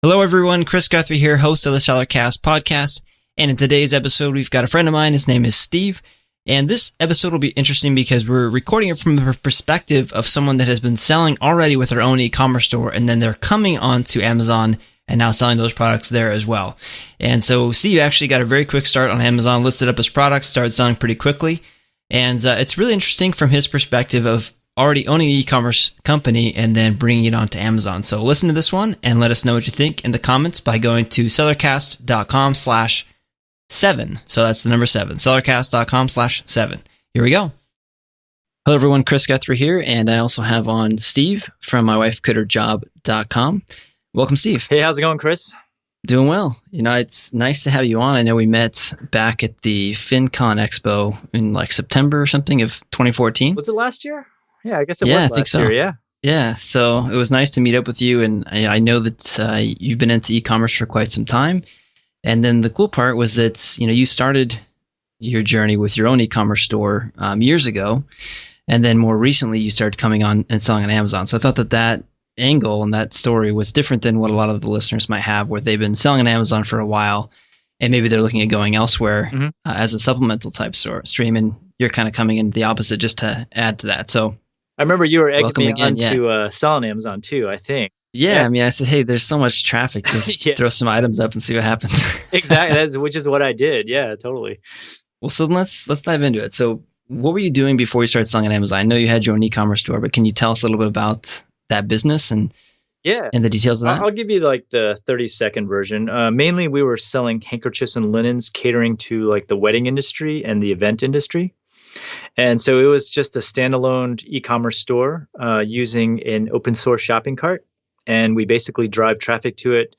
Hello everyone, Chris Guthrie here, host of the Sellercast podcast, and in today's episode we've got a friend of mine, his name is Steve, and this episode will be interesting because we're recording it from the perspective of someone that has been selling already with their own e-commerce store, and then they're coming onto Amazon and now selling those products there as well. And so Steve actually got a very quick start on Amazon, listed up his products, started selling pretty quickly, and it's really interesting from his perspective of already owning an e-commerce company and then bringing it onto Amazon. So listen to this one and let us know what you think in the comments by going to sellercast.com/7. So that's the number 7, sellercast.com/7. Here we go. Hello everyone, Chris Guthrie here, and I also have on Steve from mywifequitherjob.com. Welcome, Steve. Hey, how's it going, Chris? Doing well. You know, it's nice to have you on. I know we met back at the FinCon Expo in like September or something of 2014. Was it last year? Yeah, I guess it was last year, yeah. Yeah, so it was nice to meet up with you, and I know that you've been into e-commerce for quite some time. And then the cool part was that, you know, you started your journey with your own e-commerce store years ago, and then more recently you started coming on and selling on Amazon. So I thought that angle and that story was different than what a lot of the listeners might have, where they've been selling on Amazon for a while, and maybe they're looking at going elsewhere as a supplemental type stream, and you're kind of coming in the opposite just to add to that. So I remember you were egging me on to sell on Amazon too, I think. Yeah, I mean, I said, hey, there's so much traffic. Just throw some items up and see what happens. Exactly, which is what I did. Yeah, totally. Well, so let's dive into it. So what were you doing before you started selling on Amazon? I know you had your own e-commerce store, but can you tell us a little bit about that business and the details of that? I'll give you like the 30-second version. Mainly, we were selling handkerchiefs and linens, catering to like the wedding industry and the event industry. And so it was just a standalone e-commerce store using an open source shopping cart. And we basically drive traffic to it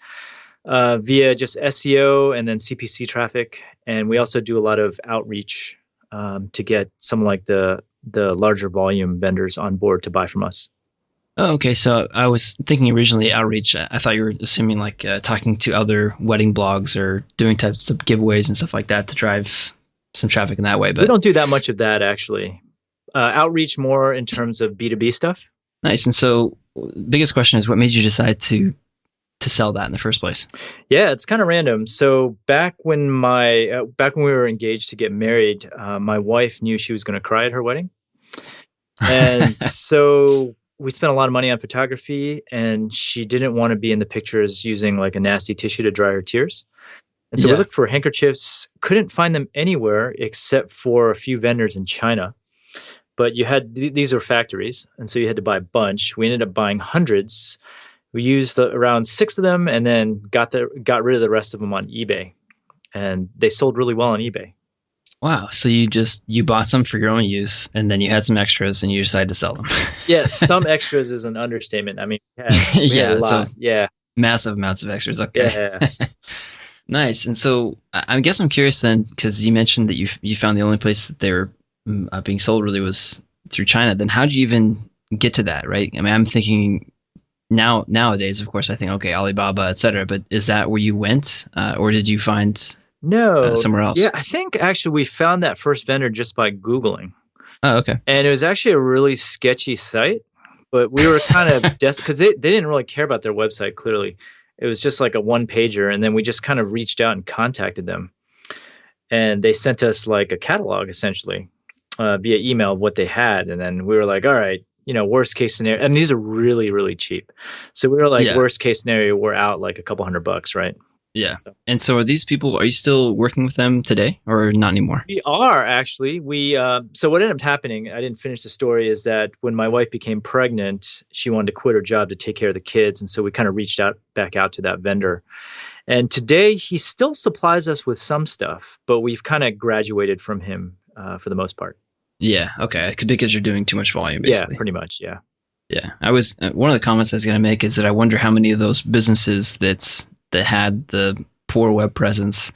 via just SEO and then CPC traffic. And we also do a lot of outreach to get some like the larger volume vendors on board to buy from us. Oh, okay. So I was thinking originally outreach. I thought you were assuming like talking to other wedding blogs or doing types of giveaways and stuff like that to drive some traffic in that way. But we don't do that much of that, actually. Outreach more in terms of B2B stuff. Nice. And so biggest question is, what made you decide to sell that in the first place? Yeah, it's kind of random. So back when we were engaged to get married, my wife knew she was going to cry at her wedding. And so we spent a lot of money on photography, and she didn't want to be in the pictures using like a nasty tissue to dry her tears. And so we looked for handkerchiefs, couldn't find them anywhere except for a few vendors in China. But you had these were factories, and so you had to buy a bunch. We ended up buying hundreds. We used around 6 of them, and then got rid of the rest of them on eBay, and they sold really well on eBay. Wow! So you bought some for your own use, and then you had some extras, and you decided to sell them. Yeah, some extras is an understatement. I mean, we had a lot. Massive amounts of extras. Okay. Yeah. Nice. And so I guess I'm curious then, because you mentioned that you found the only place that they were being sold really was through China. Then how did you even get to that, right? I mean, I'm thinking nowadays, of course, I think, okay, Alibaba, et cetera. But is that where you went, or did you find somewhere else? Yeah, I think actually we found that first vendor just by Googling. Oh, okay. And it was actually a really sketchy site, but we were kind of desperate because they didn't really care about their website, clearly. It was just like a one-pager, and then we just kind of reached out and contacted them. And they sent us like a catalog, essentially, via email of what they had. And then we were like, all right, you know, worst case scenario. And these are really, really cheap. So we were like, worst case scenario, we're out like a couple $100, right? Yeah. And so are you still working with them today or not anymore? We are actually. So what ended up happening, I didn't finish the story, is that when my wife became pregnant, she wanted to quit her job to take care of the kids. And so we kind of reached back out to that vendor. And today he still supplies us with some stuff, but we've kind of graduated from him for the most part. Yeah. Okay. Because you're doing too much volume, basically. Yeah, pretty much. Yeah. Yeah. One of the comments I was going to make is that I wonder how many of those businesses that had the poor web presence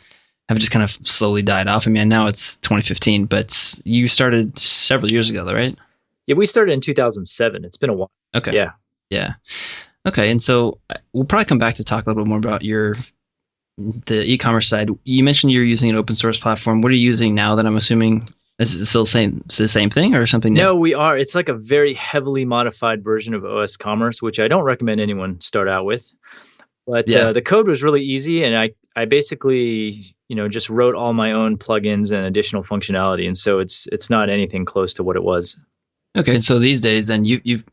have just kind of slowly died off. I mean, now it's 2015, but you started several years ago, right? Yeah, we started in 2007. It's been a while. Okay. Yeah. Yeah. Okay. And so we'll probably come back to talk a little bit more about the e-commerce side. You mentioned you're using an open source platform. What are you using now that I'm assuming is it still the same thing or something new? No, we are. It's like a very heavily modified version of OS Commerce, which I don't recommend anyone start out with. But Yeah. the code was really easy, and I basically, just wrote all my own plugins and additional functionality, and so it's not anything close to what it was. Okay, so these days, then you've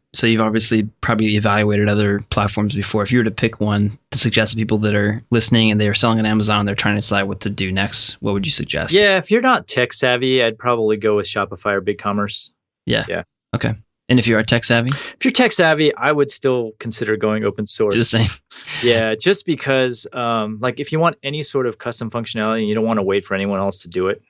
obviously probably evaluated other platforms before. If you were to pick one to suggest to people that are listening and they are selling on Amazon, and they're trying to decide what to do next, what would you suggest? Yeah, if you're not tech savvy, I'd probably go with Shopify or BigCommerce. Yeah. Yeah. Okay. And if you are tech savvy? If you're tech savvy, I would still consider going open source. Do the same. Yeah, just because, if you want any sort of custom functionality and you don't want to wait for anyone else to do it,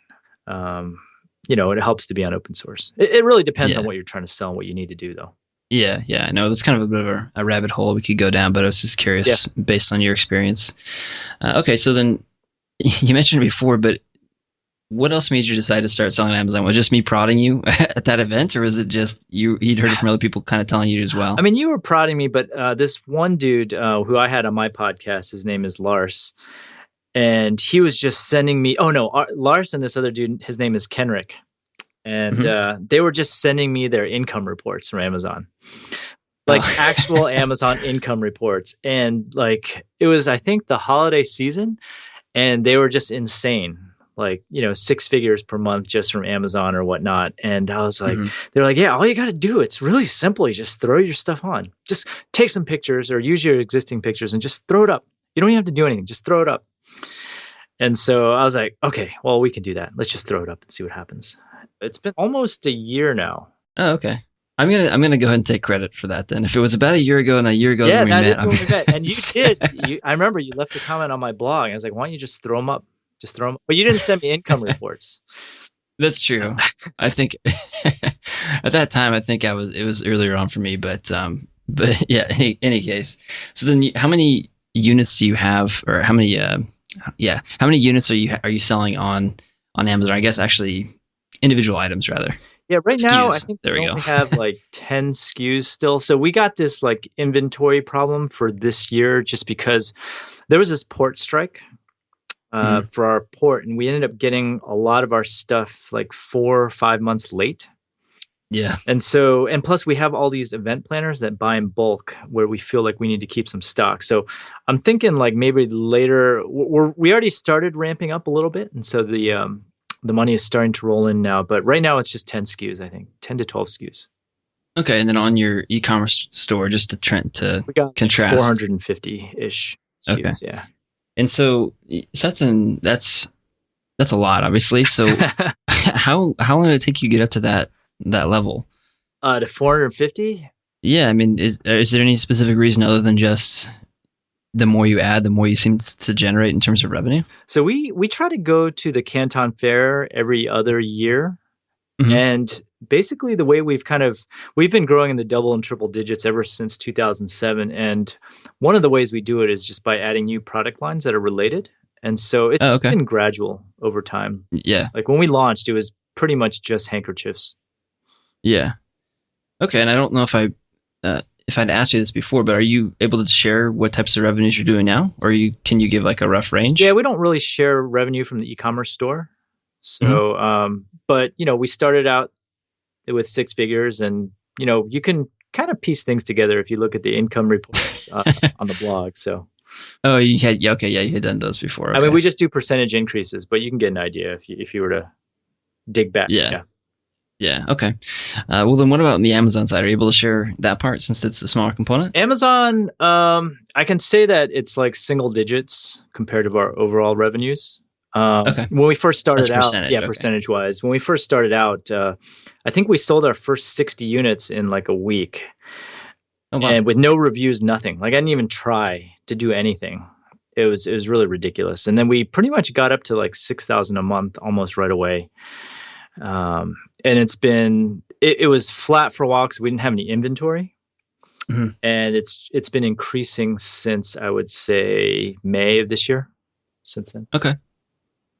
it helps to be on open source. It really depends on what you're trying to sell and what you need to do, though. Yeah, I know that's kind of a bit of a rabbit hole we could go down, but I was just curious based on your experience. Okay, so then you mentioned it before, but what else made you decide to start selling on Amazon? Was it just me prodding you at that event, or was it just you'd heard it from other people kind of telling you as well? I mean, you were prodding me, but this one dude who I had on my podcast, his name is Lars, and he was just sending me. Oh no, Lars and this other dude, his name is Kenrick, and they were just sending me their income reports from Amazon, actual Amazon income reports, and it was, I think, the holiday season, and they were just insane. 6 figures per month just from Amazon or whatnot. And I was like, they're like, yeah, all you got to do, it's really simple. You just throw your stuff on. Just take some pictures or use your existing pictures and just throw it up. You don't even have to do anything. Just throw it up. And so I was like, okay, well, we can do that. Let's just throw it up and see what happens. It's been almost a year now. Oh, okay. I'm gonna go ahead and take credit for that then. If it was about a year ago and a year ago, yeah, that is when we met. And you did. I remember you left a comment on my blog. I was like, why don't you just throw them up? Just throw them. But you didn't send me income reports. That's true. I think at that time, it was earlier on for me, but yeah. Any case. So then, how many units do you have, or how many units are you selling on Amazon? I guess actually individual items rather. Yeah, right now SKUs. I think we only have 10 SKUs still. So we got this inventory problem for this year just because there was this port strike. For our port, and we ended up getting a lot of our stuff 4 or 5 months late. Yeah. And plus we have all these event planners that buy in bulk where we feel like we need to keep some stock. So I'm thinking maybe later, we already started ramping up a little bit. And so the money is starting to roll in now, but right now it's just 10 SKUs, I think 10 to 12 SKUs. Okay. And then on your e-commerce store, just to we got contrast, 450-ish SKUs. Okay. Yeah. And so that's a lot, obviously. So how long did it take you to get up to that level? To 450? Yeah, I mean, is there any specific reason other than just the more you add, the more you seem to generate in terms of revenue? So we try to go to the Canton Fair every other year, and basically the way we've been growing in the double and triple digits ever since 2007. And one of the ways we do it is just by adding new product lines that are related. And so it's been gradual over time. Yeah. When we launched, it was pretty much just handkerchiefs. Yeah. Okay. And I don't know if I'd asked you this before, but are you able to share what types of revenues you're doing now? Or can you give a rough range? Yeah, we don't really share revenue from the e-commerce store. So, but we started out with 6 figures, and you can kind of piece things together if you look at the income reports on the blog. So, you had you had done those before. Okay. I mean, we just do percentage increases, but you can get an idea if you were to dig back. Yeah. Okay. Well, then what about on the Amazon side? Are you able to share that part since it's a smaller component? Amazon, I can say that it's single digits compared to our overall revenues. When we first started out, percentage wise, when we first started out, I think we sold our first 60 units in a week. Oh, wow. And with no reviews, nothing. I didn't even try to do anything. It was really ridiculous. And then we pretty much got up to 6,000 a month almost right away. And it was flat for a while because we didn't have any inventory. And it's been increasing since, I would say, May of this year. Since then. Okay.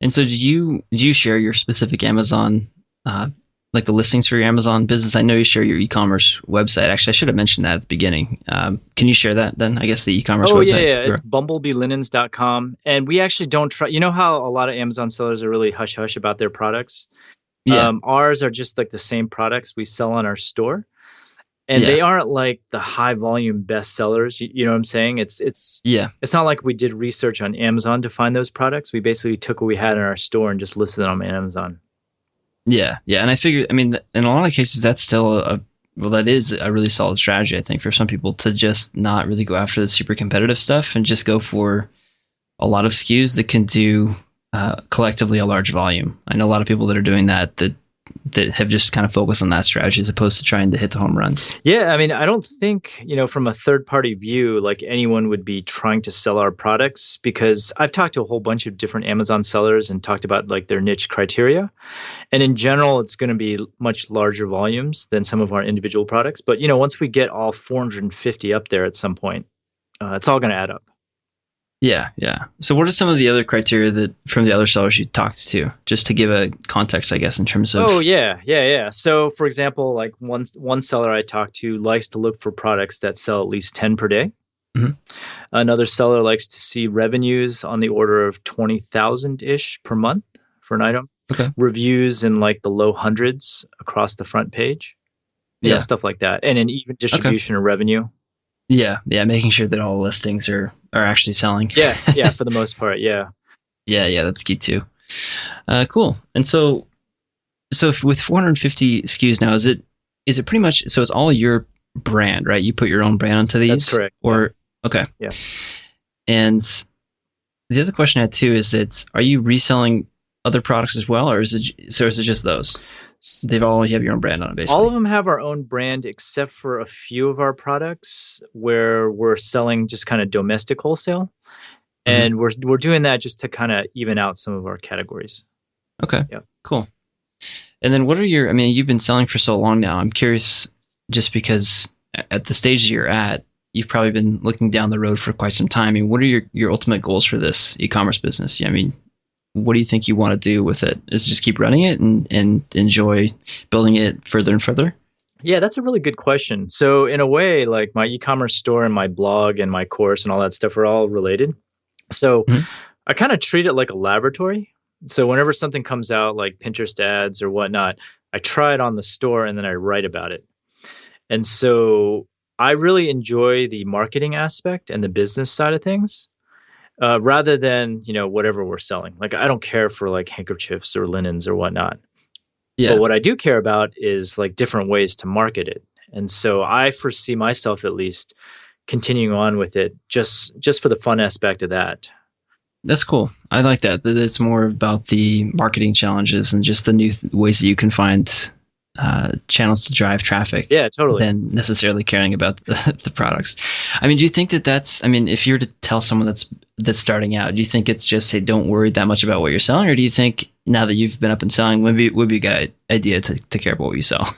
And so do you share your specific Amazon, the listings for your Amazon business? I know you share your e-commerce website. Actually, I should have mentioned that at the beginning. Can you share that then? I guess the e-commerce website. Yeah. It's bumblebeelinens.com. And we actually don't try. You know how a lot of Amazon sellers are really hush-hush about their products? Yeah. Ours are just the same products we sell on our store. And they aren't like the high volume bestsellers. You know what I'm saying? It's not like we did research on Amazon to find those products. We basically took what we had in our store and just listed them on Amazon. Yeah. And I figured, I mean, in a lot of cases, that's still that is a really solid strategy, I think, for some people to just not really go after the super competitive stuff and just go for a lot of SKUs that can do collectively a large volume. I know a lot of people that are doing that have just kind of focused on that strategy as opposed to trying to hit the home runs. Yeah, I mean, I don't think, from a third-party view, like anyone would be trying to sell our products, because I've talked to a whole bunch of different Amazon sellers and talked about like their niche criteria. And in general, it's going to be much larger volumes than some of our individual products. But, once we get all 450 up there at some point, it's all going to add up. Yeah. So what are some of the other criteria that from the other sellers you talked to, just to give a context, I guess, in terms of... Oh, yeah. So, for example, like one seller I talked to likes to look for products that sell at least 10 per day. Mm-hmm. Another seller likes to see revenues on the order of 20,000-ish per month for an item. Okay. Reviews in like the low hundreds across the front page. Stuff like that. And an even distribution of revenue. Yeah, making sure that all listings are actually selling. Yeah, for the most part, yeah. Yeah, that's key too. Cool. And so with 450 SKUs now, is it pretty much, so it's all your brand, right? You put your own brand onto these? That's correct. Okay. Yeah. And the other question I had too is that, are you reselling other products as well, or is it just those? You have your own brand on it, basically. All of them have our own brand, except for a few of our products where we're selling just kind of domestic wholesale. And we're doing that just to kind of even out some of our categories. Okay. Yeah. Cool. And then you've been selling for so long now. I'm curious, just because at the stage you're at, you've probably been looking down the road for quite some time. I mean, what are your ultimate goals for this e-commerce business? I mean, what do you think you want to do with it? Is it just keep running it and enjoy building it further and further? Yeah, that's a really good question. So in a way, like my e-commerce store and my blog and my course and all that stuff are all related. So I kind of treat it like a laboratory. So whenever something comes out, like Pinterest ads or whatnot, I try it on the store and then I write about it. And so I really enjoy the marketing aspect and the business side of things. Rather than, whatever we're selling. Like, I don't care for like handkerchiefs or linens or whatnot. Yeah. But what I do care about is like different ways to market it. And so I foresee myself at least continuing on with it just for the fun aspect of that. That's cool. I like that it's more about the marketing challenges and just the new ways that you can find channels to drive traffic. Yeah, totally. Than necessarily caring about the products. I mean, do you think if you were to tell someone that's starting out, do you think it's just, hey, don't worry that much about what you're selling? Or do you think now that you've been up and selling, would be a good idea to care about what you sell?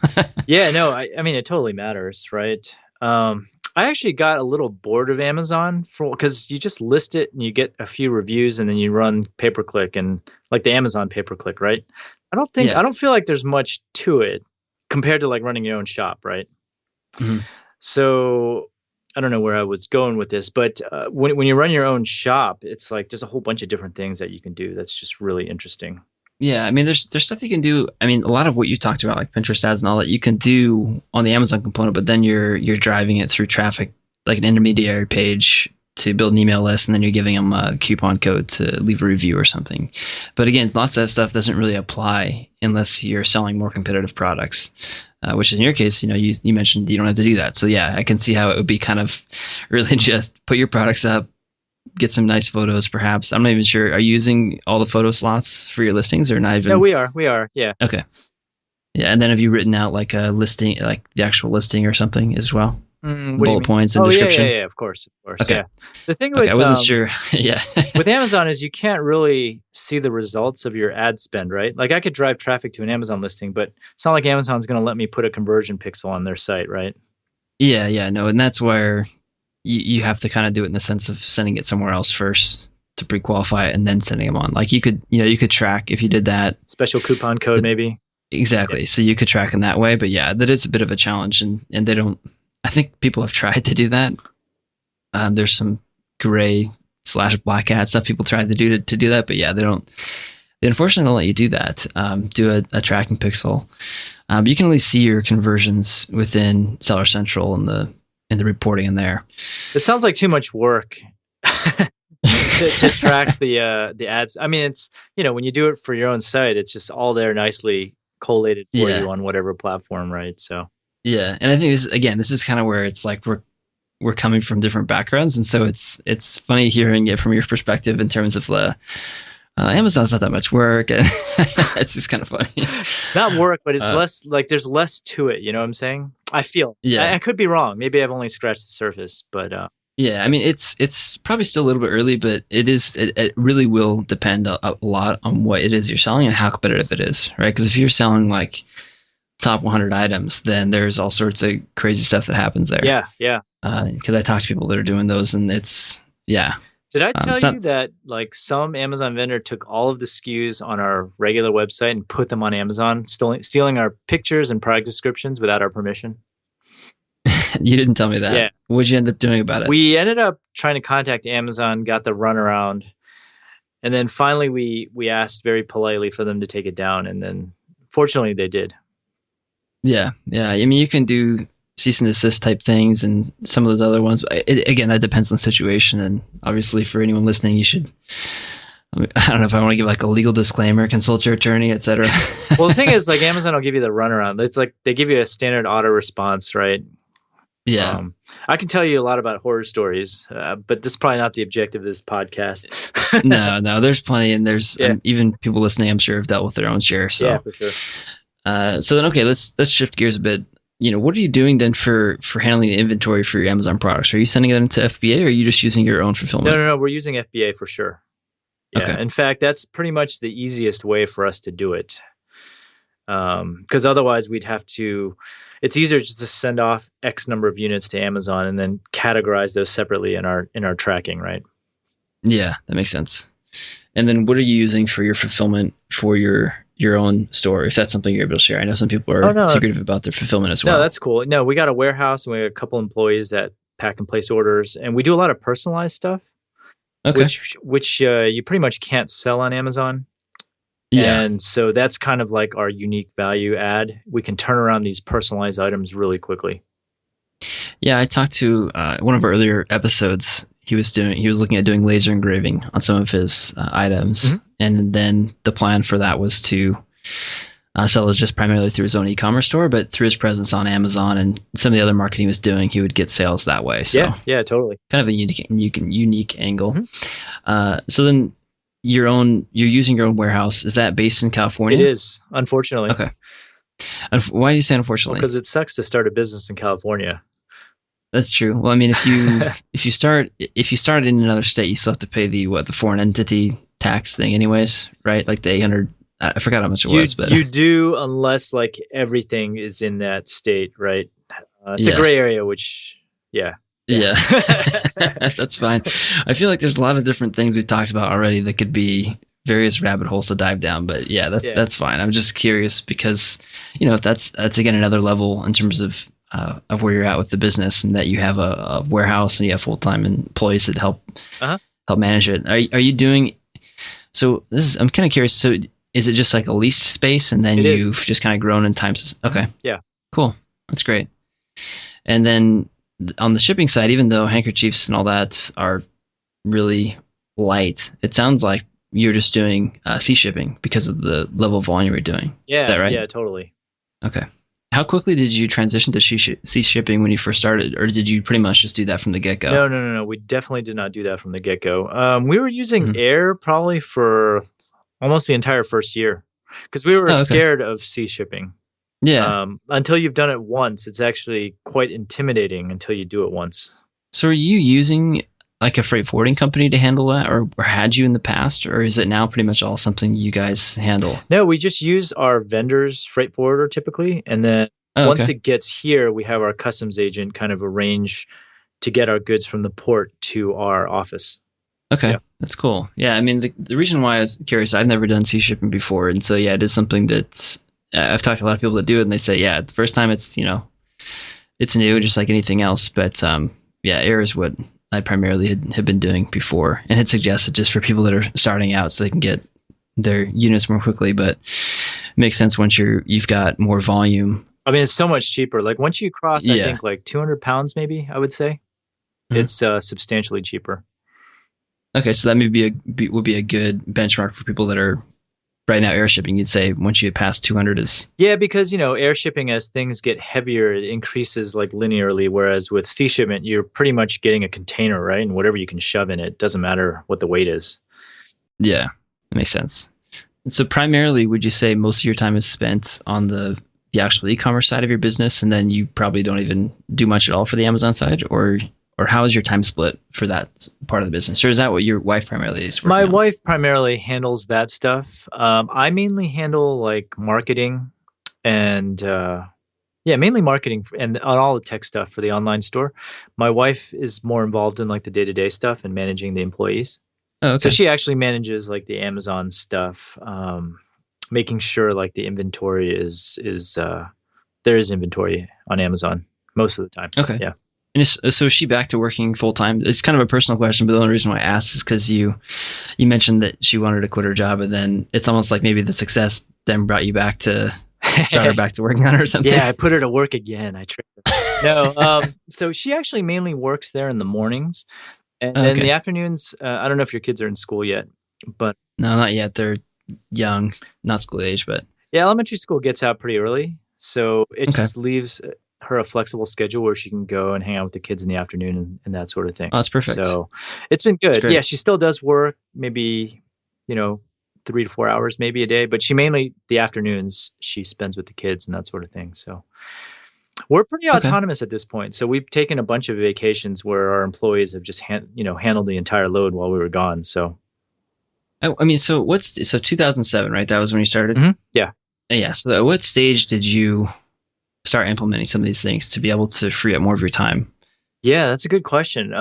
Yeah, no, I mean, it totally matters, right? I actually got a little bored of Amazon because you just list it and you get a few reviews and then you run pay-per-click and like the Amazon pay-per-click, right? I don't feel like there's much to it compared to like running your own shop, right? Mm-hmm. So I don't know where I was going with this, but when you run your own shop, it's like there's a whole bunch of different things that you can do. That's just really interesting. Yeah, I mean, there's stuff you can do. I mean, a lot of what you talked about, like Pinterest ads and all that, you can do on the Amazon component, but then you're driving it through traffic, like an intermediary page to build an email list, and then you're giving them a coupon code to leave a review or something. But again, lots of that stuff doesn't really apply unless you're selling more competitive products, which in your case, you mentioned you don't have to do that. So yeah, I can see how it would be kind of really just put your products up, get some nice photos, perhaps. I'm not even sure. Are you using all the photo slots for your listings or not even? No, we are. Yeah. Okay. Yeah. And then have you written out like a listing, like the actual listing or something as well? Bullet points and description? Yeah, of course. Okay. Yeah. The thing with, I wasn't sure. Yeah. with Amazon is you can't really see the results of your ad spend, right? Like I could drive traffic to an Amazon listing, but it's not like Amazon's going to let me put a conversion pixel on their site, right? Yeah, no. And that's where you have to kind of do it in the sense of sending it somewhere else first to pre-qualify it and then sending them on. Like you could track if you did that. Special coupon code maybe. Exactly. Yeah. So you could track in that way, but yeah, that is a bit of a challenge and they don't, I think people have tried to do that. There's some gray/black hat stuff people tried to do that, but yeah, they don't They unfortunately don't let you do that. Do a tracking pixel. But you can only see your conversions within Seller Central and the reporting in there. It sounds like too much work to track the ads. I mean, it's, when you do it for your own site, it's just all there nicely collated for you on whatever platform, right? So yeah, and I think this is kind of where it's like we're coming from different backgrounds, and so it's funny hearing it from your perspective in terms of Amazon's not that much work, and it's just kind of funny. Not work, but it's less, like, there's less to it. You know what I'm saying? I feel. Yeah, I could be wrong. Maybe I've only scratched the surface, but yeah, I mean, it's probably still a little bit early, but it really will depend a lot on what it is you're selling and how competitive it is, right? Because if you're selling like top 100 items, then there's all sorts of crazy stuff that happens there. Yeah. Because I talk to people that are doing those, and it's Did I tell you that like some Amazon vendor took all of the SKUs on our regular website and put them on Amazon, stealing our pictures and product descriptions without our permission? You didn't tell me that. Yeah. What'd you end up doing about it? We ended up trying to contact Amazon, got the runaround, and then finally we asked very politely for them to take it down, and then fortunately they did. Yeah. I mean, you can do cease and desist type things and some of those other ones. Again, that depends on the situation, and obviously for anyone listening, you should. I don't know if I want to give like a legal disclaimer, consult your attorney, etc. Well, the thing is, like, Amazon will give you the runaround. It's like they give you a standard auto response, right? Yeah. I can tell you a lot about horror stories, but this is probably not the objective of this podcast. No, there's plenty, and there's even people listening, I'm sure, have dealt with their own share. So. Yeah, for sure. So then, okay, let's shift gears a bit. What are you doing then for handling the inventory for your Amazon products? Are you sending it into FBA, or are you just using your own fulfillment? No, we're using FBA for sure. Yeah, okay. In fact, that's pretty much the easiest way for us to do it. Because otherwise we'd have to, it's easier just to send off X number of units to Amazon and then categorize those separately in our tracking, right? Yeah, that makes sense. And then what are you using for your fulfillment for your own store, if that's something you're able to share? I know some people are secretive about their fulfillment as well. No, that's cool. No, we got a warehouse and we have a couple employees that pack and place orders, and we do a lot of personalized stuff, which you pretty much can't sell on Amazon. Yeah. And so that's kind of like our unique value add. We can turn around these personalized items really quickly. Yeah, I talked to one of our earlier episodes. He was looking at doing laser engraving on some of his items, and then the plan for that was to sell it just primarily through his own e-commerce store, but through his presence on Amazon and some of the other marketing he was doing, he would get sales that way. So yeah, totally. Kind of a unique angle. So then you're using your own warehouse. Is that based in California? It is, unfortunately. Okay. Why do you say unfortunately? Because it sucks to start a business in California. That's true. Well, I mean, if you start in another state, you still have to pay the foreign entity tax thing, anyways, right? Like the 800. I forgot how much it was, but you do, unless like everything is in that state, right? It's a gray area, which yeah, that's fine. I feel like there's a lot of different things we've talked about already that could be various rabbit holes to dive down, but that's fine. I'm just curious because that's again another level in terms of where you're at with the business, and that you have a warehouse and you have full-time employees that help manage it. Are you doing? So I'm kind of curious. So is it just like a leased space, and then you've just kind of grown in times? Okay. Yeah. Cool. That's great. And then on the shipping side, even though handkerchiefs and all that are really light, it sounds like you're just doing sea shipping because of the level of volume you're doing. Yeah. Is that right? Yeah, totally. Okay. How quickly did you transition to sea shipping when you first started, or did you pretty much just do that from the get-go? No. We definitely did not do that from the get-go. We were using air probably for almost the entire first year because we were scared of sea shipping. Yeah. Until you've done it once, it's actually quite intimidating until you do it once. So are you using like a freight forwarding company to handle that, or had you in the past, or is it now pretty much all something you guys handle? No, we just use our vendor's freight forwarder typically. And then once it gets here, we have our customs agent kind of arrange to get our goods from the port to our office. Okay. Yeah. That's cool. Yeah. I mean, the reason why I was curious, I've never done sea shipping before. And so, it is something that I've talked to a lot of people that do it, and they say, the first time it's new, just like anything else. But air is what I primarily had been doing before, and had suggested just for people that are starting out so they can get their units more quickly, but it makes sense once you've got more volume. I mean, it's so much cheaper. Like once you cross, I Yeah. think like 200 pounds, maybe I would say, it's substantially cheaper. Okay, so that would be a good benchmark for people that are right now air shipping. You'd say once you pass 200 is because air shipping, as things get heavier, it increases like linearly. Whereas with sea shipment, you're pretty much getting a container, right? And whatever you can shove in it, doesn't matter what the weight is. Yeah, that makes sense. So primarily, would you say most of your time is spent on the actual e-commerce side of your business, and then you probably don't even do much at all for the Amazon side, or how is your time split for that part of the business? Or is that what your wife primarily is working My on? wife primarily handles that stuff. I mainly handle like marketing and mainly marketing and on all the tech stuff for the online store. My wife is more involved in like the day-to-day stuff and managing the employees. Oh, So okay. she actually manages like the Amazon stuff, making sure like the inventory is there is inventory on Amazon most of the time. Okay. Yeah. And so is she back to working full time? It's kind of a personal question, but the only reason why I asked is because you mentioned that she wanted to quit her job, and then it's almost like maybe the success then brought her back to working on it or something. Yeah, I put her to work again. I tricked her. No, so she actually mainly works there in the mornings, and then the afternoons. I don't know if your kids are in school yet, but no, not yet. They're young, not school age, but yeah, elementary school gets out pretty early, so it just leaves her a flexible schedule where she can go and hang out with the kids in the afternoon and that sort of thing. Oh, that's perfect. So it's been good. Yeah, she still does work, maybe 3 to 4 hours maybe a day, but she mainly the afternoons she spends with the kids and that sort of thing. So we're pretty autonomous at this point. So we've taken a bunch of vacations where our employees have just handled the entire load while we were gone. So I mean, so 2007, right? That was when you started? Mm-hmm. Yeah. Yeah. So at what stage did you start implementing some of these things to be able to free up more of your time? Yeah, that's a good question.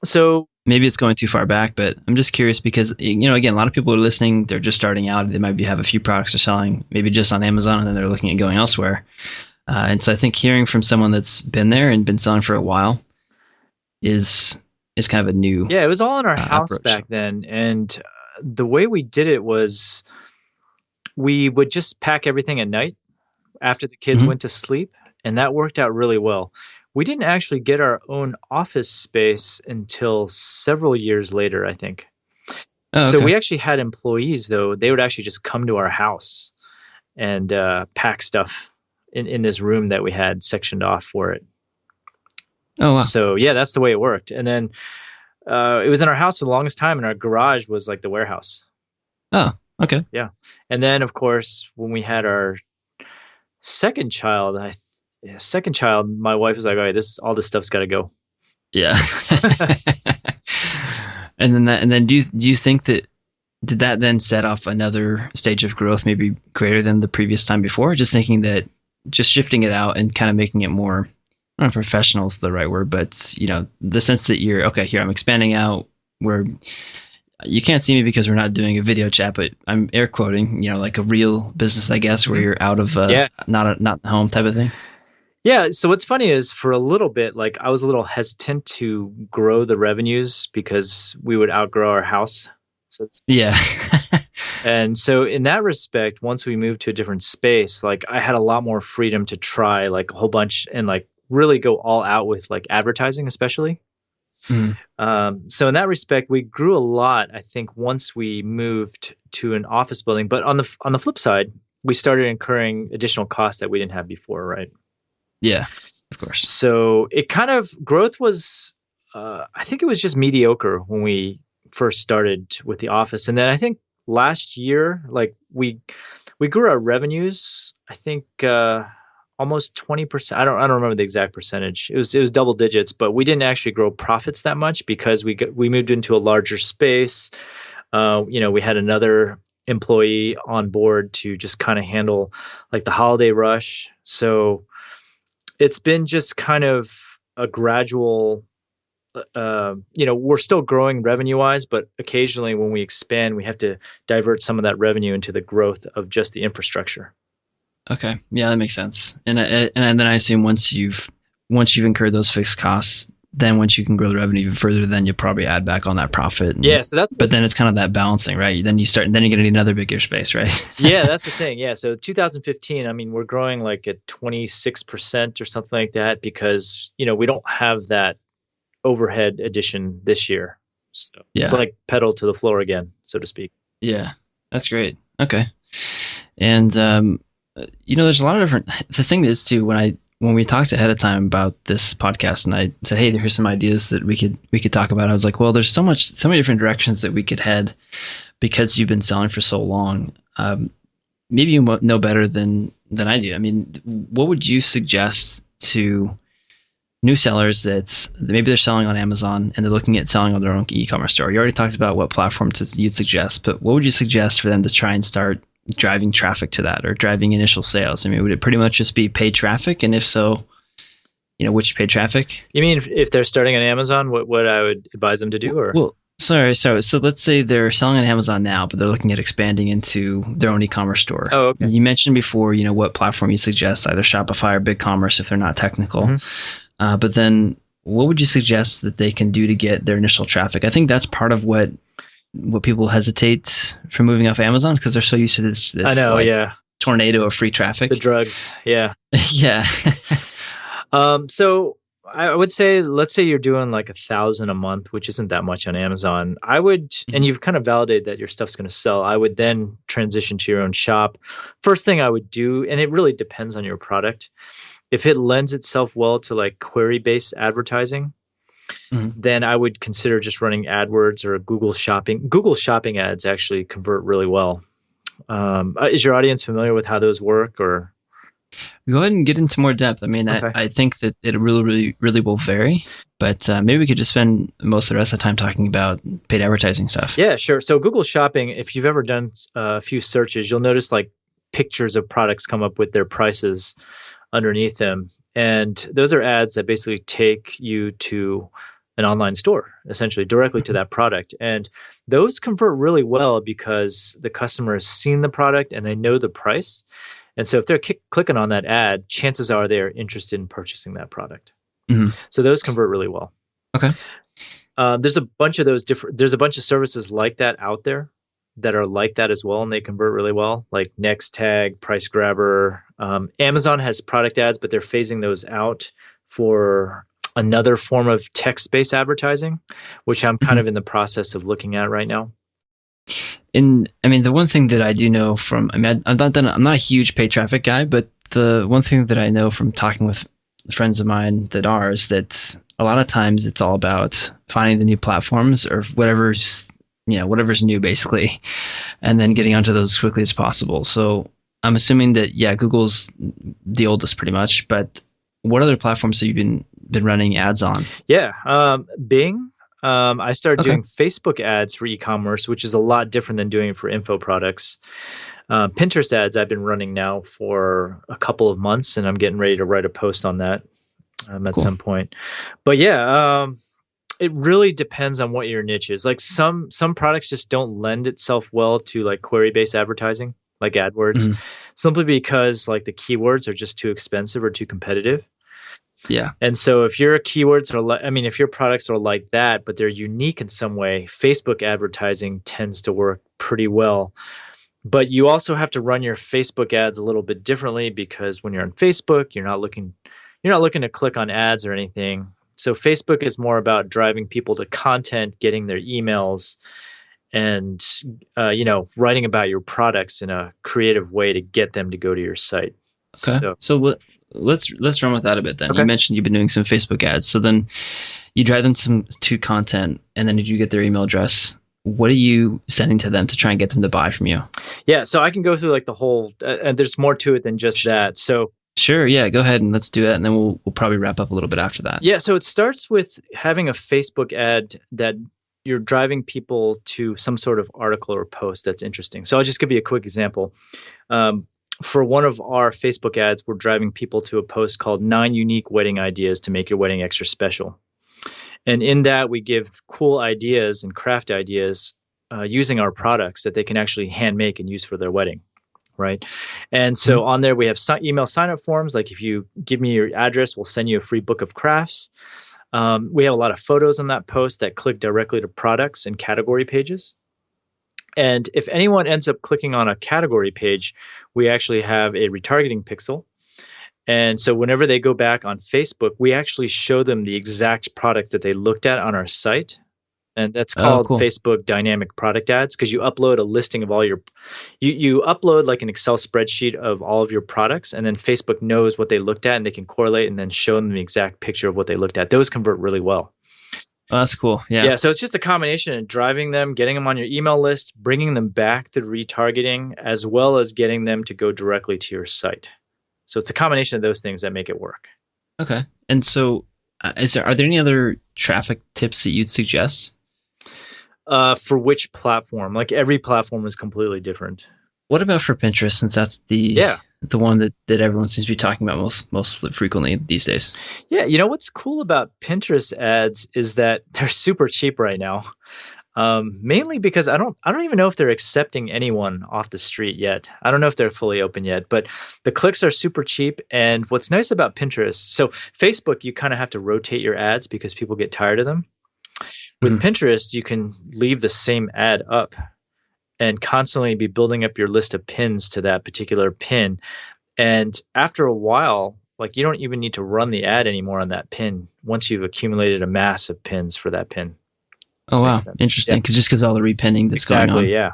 So maybe it's going too far back, but I'm just curious because, again, a lot of people are listening. They're just starting out. They might have a few products they're selling, maybe just on Amazon, and then they're looking at going elsewhere. And so I think hearing from someone that's been there and been selling for a while is kind of a new it was all in our house approach back then. And the way we did it was we would just pack everything at night after the kids went to sleep. And that worked out really well. We didn't actually get our own office space until several years later, I think. So we actually had employees, though. They would actually just come to our house and pack stuff in this room that we had sectioned off for it. Oh, wow. So, yeah, that's the way it worked. And then it was in our house for the longest time, and our garage was like the warehouse. Oh, okay. Yeah. And then, of course, when we had our second child, my wife was like, all right, all this stuff's got to go. Yeah. and then do you think that did that then set off another stage of growth, maybe greater than the previous time before? Just thinking that just shifting it out and kind of making it more, I don't know if professional is the right word, but the sense that you're here, I'm expanding out where you can't see me because we're not doing a video chat, but I'm air quoting, like a real business, I guess, where you're out of not home type of thing. Yeah. So what's funny is for a little bit, like I was a little hesitant to grow the revenues because we would outgrow our house. So yeah. And so in that respect, once we moved to a different space, like I had a lot more freedom to try like a whole bunch and like really go all out with like advertising, especially. So in that respect, we grew a lot, I think, once we moved to an office building. But on the flip side, we started incurring additional costs that we didn't have before, right? Yeah, of course. So it kind of growth was, I think it was just mediocre when we first started with the office. And then I think last year, like we grew our revenues, I think almost 20%. I don't remember the exact percentage. It was double digits, but we didn't actually grow profits that much because we moved into a larger space. We had another employee on board to just kind of handle like the holiday rush. So it's been just kind of a gradual, we're still growing revenue wise, but occasionally when we expand, we have to divert some of that revenue into the growth of just the infrastructure. Okay. Yeah, that makes sense. And then I assume once you've incurred those fixed costs, then once you can grow the revenue even further, then you'll probably add back on that profit. Yeah. So but then it's kind of that balancing, right? Then you're going to need another bigger space, right? Yeah, that's the thing. Yeah. So 2015, I mean, we're growing like at 26% or something like that because, we don't have that overhead addition this year. So it's like pedal to the floor again, so to speak. Yeah. That's great. Okay. And, there's a lot of different, the thing is too, when we talked ahead of time about this podcast and I said, hey, here's some ideas that we could talk about. I was like, well, there's so many different directions that we could head because you've been selling for so long. Maybe you know better than I do. I mean, what would you suggest to new sellers that maybe they're selling on Amazon and they're looking at selling on their own e-commerce store? You already talked about what platforms you'd suggest, but what would you suggest for them to try and start driving traffic to that or driving initial sales? I mean, would it pretty much just be paid traffic? And if so, which paid traffic? You mean if they're starting on Amazon, what I would advise them to do? Or well, sorry. So let's say they're selling on Amazon now, but they're looking at expanding into their own e-commerce store. Oh, okay. You mentioned before, what platform you suggest, either Shopify or BigCommerce if they're not technical. Mm-hmm. But then what would you suggest that they can do to get their initial traffic? I think that's part of what people hesitate from moving off Amazon because they're so used to this I know, tornado of free traffic. The drugs, yeah. Yeah. So I would say, let's say you're doing like 1,000 a month, which isn't that much on Amazon. I would, and you've kind of validated that your stuff's going to sell. I would then transition to your own shop. First thing I would do, and it really depends on your product. If it lends itself well to like query-based advertising, then I would consider just running AdWords or Google Shopping. Google Shopping ads actually convert really well. Is your audience familiar with how those work? Or go ahead and get into more depth. I mean, okay. I think that it really, really will vary, but maybe we could just spend most of the rest of the time talking about paid advertising stuff. Yeah, sure. So Google Shopping, if you've ever done a few searches, you'll notice like pictures of products come up with their prices underneath them. And those are ads that basically take you to an online store, essentially directly to that product. And those convert really well because the customer has seen the product and they know the price. And so if they're clicking on that ad, chances are they're interested in purchasing that product. Mm-hmm. So those convert really well. Okay. There's a bunch of there's a bunch of services like that out there that are like that as well, and they convert really well, like Nextag, Price Grabber. Amazon has product ads, but they're phasing those out for another form of text-based advertising, which I'm kind of in the process of looking at right now. And I mean, the one thing that I do know from, I'm not a huge paid traffic guy, but the one thing that I know from talking with friends of mine that are is that a lot of times it's all about finding the new platforms or whatever's new basically, and then getting onto those as quickly as possible. So I'm assuming that, Google's the oldest pretty much, but what other platforms have you been running ads on? Yeah. Bing. I started doing Facebook ads for e-commerce, which is a lot different than doing it for info products. Pinterest ads I've been running now for a couple of months, and I'm getting ready to write a post on that at some point. But it really depends on what your niche is. Like some products just don't lend itself well to like query-based advertising, like AdWords, simply because like the keywords are just too expensive or too competitive. Yeah. And so if your keywords are if your products are like that, but they're unique in some way, Facebook advertising tends to work pretty well. But you also have to run your Facebook ads a little bit differently because when you're on Facebook, you're not looking to click on ads or anything. So Facebook is more about driving people to content, getting their emails, and writing about your products in a creative way to get them to go to your site. Okay. So let's run with that a bit then. Okay. You mentioned you've been doing some Facebook ads. So then you drive them to content, and then you get their email address. What are you sending to them to try and get them to buy from you? Yeah, so I can go through like the whole, and there's more to it than just that. So sure, yeah, go ahead and let's do that, and then we'll probably wrap up a little bit after that. Yeah, so it starts with having a Facebook ad that you're driving people to some sort of article or post that's interesting. So I'll just give you a quick example. For one of our Facebook ads, we're driving people to a post called 9 Unique Wedding Ideas to Make Your Wedding Extra Special. And in that, we give cool ideas and craft ideas using our products that they can actually hand make and use for their wedding, right? And so on there, we have email sign-up forms. Like if you give me your address, we'll send you a free book of crafts. We have a lot of photos on that post that click directly to products and category pages. And if anyone ends up clicking on a category page, we actually have a retargeting pixel. And so whenever they go back on Facebook, we actually show them the exact product that they looked at on our site. And that's called cool. Facebook Dynamic Product Ads, because you upload a listing of all your, you upload like an Excel spreadsheet of all of your products, and then Facebook knows what they looked at and they can correlate and then show them the exact picture of what they looked at. Those convert really well. Oh, that's cool. Yeah. Yeah. So it's just a combination of driving them, getting them on your email list, bringing them back to retargeting, as well as getting them to go directly to your site. So it's a combination of those things that make it work. Okay. And so are there any other traffic tips that you'd suggest? For which platform? Like every platform is completely different. What about for Pinterest, since that's the one that everyone seems to be talking about most frequently these days? Yeah, you know what's cool about Pinterest ads is that they're super cheap right now. Mainly because I don't even know if they're accepting anyone off the street yet. I don't know if they're fully open yet, but the clicks are super cheap. And what's nice about Pinterest, so Facebook, you kind of have to rotate your ads because people get tired of them. With Pinterest, you can leave the same ad up and constantly be building up your list of pins to that particular pin. And after a while, like you don't even need to run the ad anymore on that pin once you've accumulated a mass of pins for that pin. Oh, wow. Interesting. Because all the repinning that's going on. Exactly, yeah.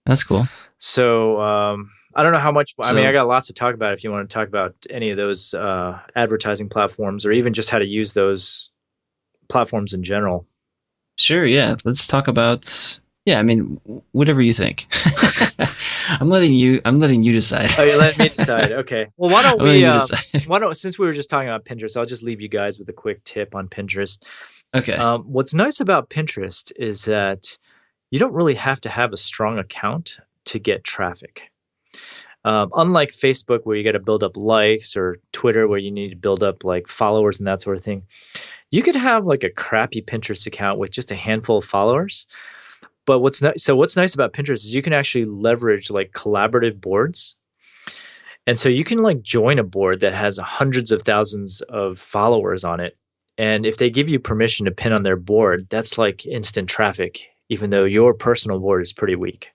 That's cool. So I don't know how much, I mean, I got lots to talk about if you want to talk about any of those advertising platforms or even just how to use those platforms in general. Sure, yeah. Let's talk about, I mean, whatever you think. I'm letting you decide. Oh, you let me decide. Okay. Well, why don't since we were just talking about Pinterest, I'll just leave you guys with a quick tip on Pinterest. Okay. What's nice about Pinterest is that you don't really have to have a strong account to get traffic. Unlike Facebook, where you got to build up likes, or Twitter, where you need to build up like followers and that sort of thing. You could have like a crappy Pinterest account with just a handful of followers. But what's nice about Pinterest is you can actually leverage like collaborative boards. And so you can like join a board that has hundreds of thousands of followers on it. And if they give you permission to pin on their board, that's like instant traffic, even though your personal board is pretty weak.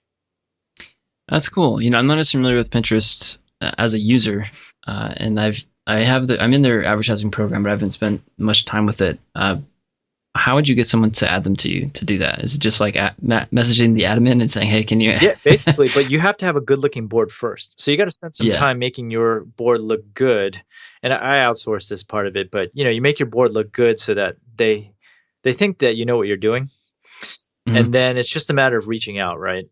That's cool. You know, I'm not as familiar with Pinterest as a user, and I'm in their advertising program, but I haven't spent much time with it. How would you get someone to add them to you to do that? Is it just like messaging the admin and saying, "Hey, can you?" Yeah, basically. But you have to have a good-looking board first. So you got to spend some time making your board look good. And I outsource this part of it, but you make your board look good so that they think that you know what you're doing, and then it's just a matter of reaching out, right?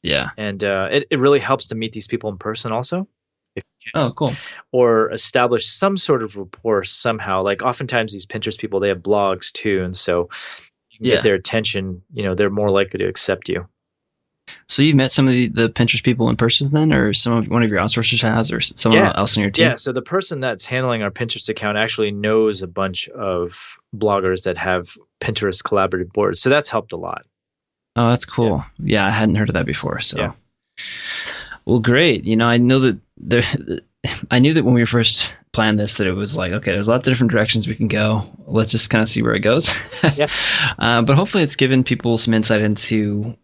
Yeah. And it really helps to meet these people in person also. If you can. Oh, cool. Or establish some sort of rapport somehow. Like oftentimes these Pinterest people, they have blogs too. And so you can get their attention, they're more likely to accept you. So you met some of the Pinterest people in person then, or one of your outsourcers has, or someone else on your team? Yeah, so the person that's handling our Pinterest account actually knows a bunch of bloggers that have Pinterest collaborative boards. So that's helped a lot. Oh, that's cool. Yeah, I hadn't heard of that before. So, well, great. I know that I knew that when we first planned this, that it was like, okay, there's a lot of different directions we can go. Let's just kind of see where it goes. But hopefully it's given people some insight into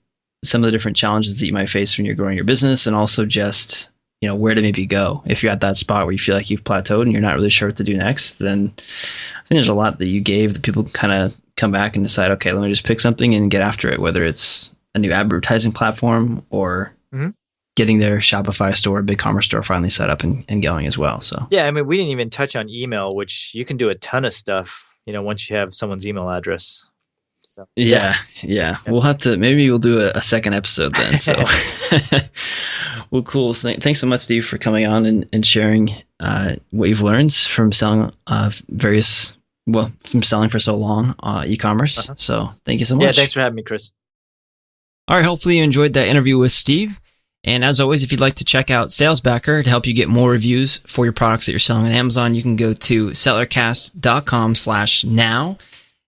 some of the different challenges that you might face when you're growing your business, and also just, where to maybe go. If you're at that spot where you feel like you've plateaued and you're not really sure what to do next, then I think there's a lot that you gave that people kind of come back and decide, okay, let me just pick something and get after it, whether it's a new advertising platform or getting their Shopify store, BigCommerce store finally set up and going as well. So yeah, I mean, we didn't even touch on email, which you can do a ton of stuff, once you have someone's email address. So yeah. We'll have to, maybe we'll do a second episode then. So well, cool. So thanks so much, Steve, for coming on and sharing what you've learned from selling from selling for so long, e-commerce. So thank you so much. Yeah, thanks for having me, Chris. All right, hopefully you enjoyed that interview with Steve. And as always, if you'd like to check out Salesbacker to help you get more reviews for your products that you're selling on Amazon, you can go to sellercast.com/now.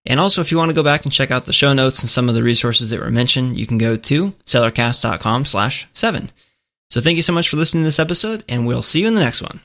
And also, if you want to go back and check out the show notes and some of the resources that were mentioned, you can go to sellercast.com/7. So thank you so much for listening to this episode, and we'll see you in the next one.